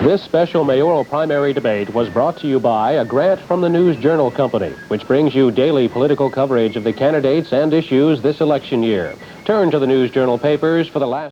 This special mayoral primary debate was brought to you by a grant from the News Journal Company, which brings you daily political coverage of the candidates and issues this election year. Turn to the News Journal papers for the last